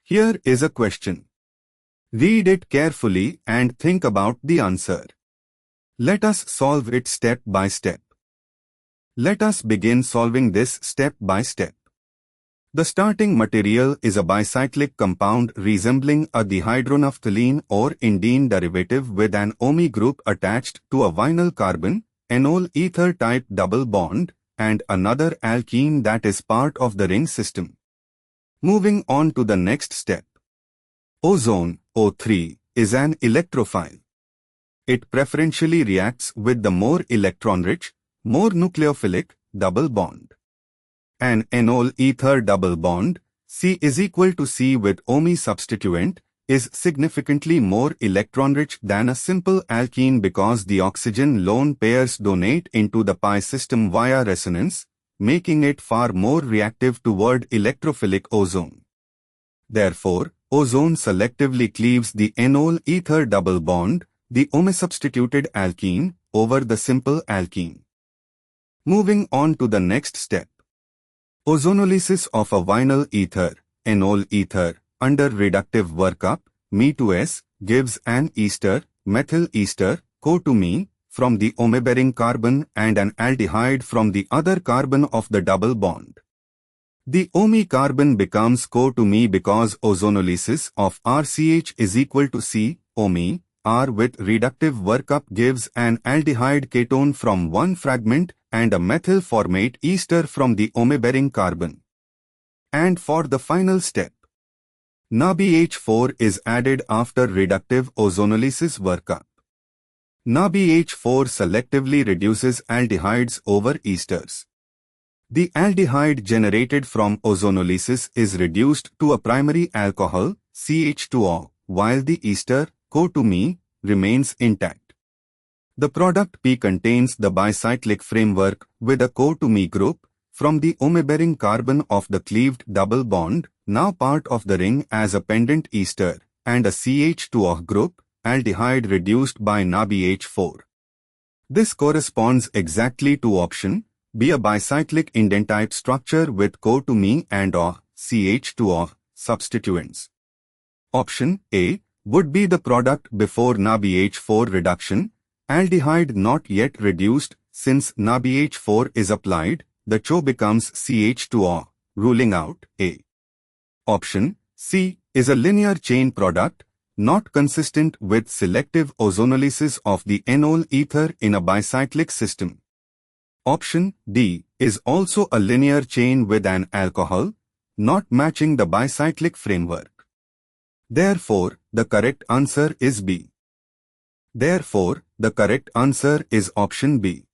Here is a question. Read it carefully and think about the answer. Let us solve it step by step. Let us begin solving this step by step. The starting material is a bicyclic compound resembling a dihydronaphthalene or indene derivative with an OMe group attached to a vinyl carbon, enol ether type double bond, and another alkene that is part of the ring system. Moving on to the next step. Ozone, O3, is an electrophile. It preferentially reacts with the more electron-rich, more nucleophilic double bond. An enol ether double bond, C is equal to C with OMe substituent, is significantly more electron-rich than a simple alkene because the oxygen lone pairs donate into the pi system via resonance, making it far more reactive toward electrophilic ozone. Therefore, ozone selectively cleaves the enol ether double bond, the OMe-substituted alkene, over the simple alkene. Moving on to the next step. Ozonolysis of a vinyl ether, enol ether, under reductive workup, Me2S, gives an ester, methyl ester, Co2Me, from the OMe-bearing carbon and an aldehyde from the other carbon of the double bond. The OMe carbon becomes Co2Me because ozonolysis of RCH is equal to C, OMe, R with reductive workup gives an aldehyde ketone from one fragment and a methyl formate ester from the OMe-bearing carbon. And for the final step, NaBH4 is added after reductive ozonolysis workup. NaBH4 selectively reduces aldehydes over esters. The aldehyde generated from ozonolysis is reduced to a primary alcohol, CH2O, while the ester, Co2Me, remains intact. The product P contains the bicyclic framework with a Co2Me group from the OMe-bearing carbon of the cleaved double bond, now part of the ring as a pendant ester, and a CH2O group, aldehyde reduced by NaBH4. This corresponds exactly to option B, a bicyclic indene-type structure with Co2Me and O, CH2O, substituents. Option A would be the product before NaBH4 reduction, aldehyde not yet reduced. Since NaBH4 is applied, the CHO becomes CH2O, ruling out A. Option C is a linear chain product, not consistent with selective ozonolysis of the enol ether in a bicyclic system. Option D is also a linear chain with an alcohol, not matching the bicyclic framework. Therefore, the correct answer is B. Therefore, the correct answer is option B.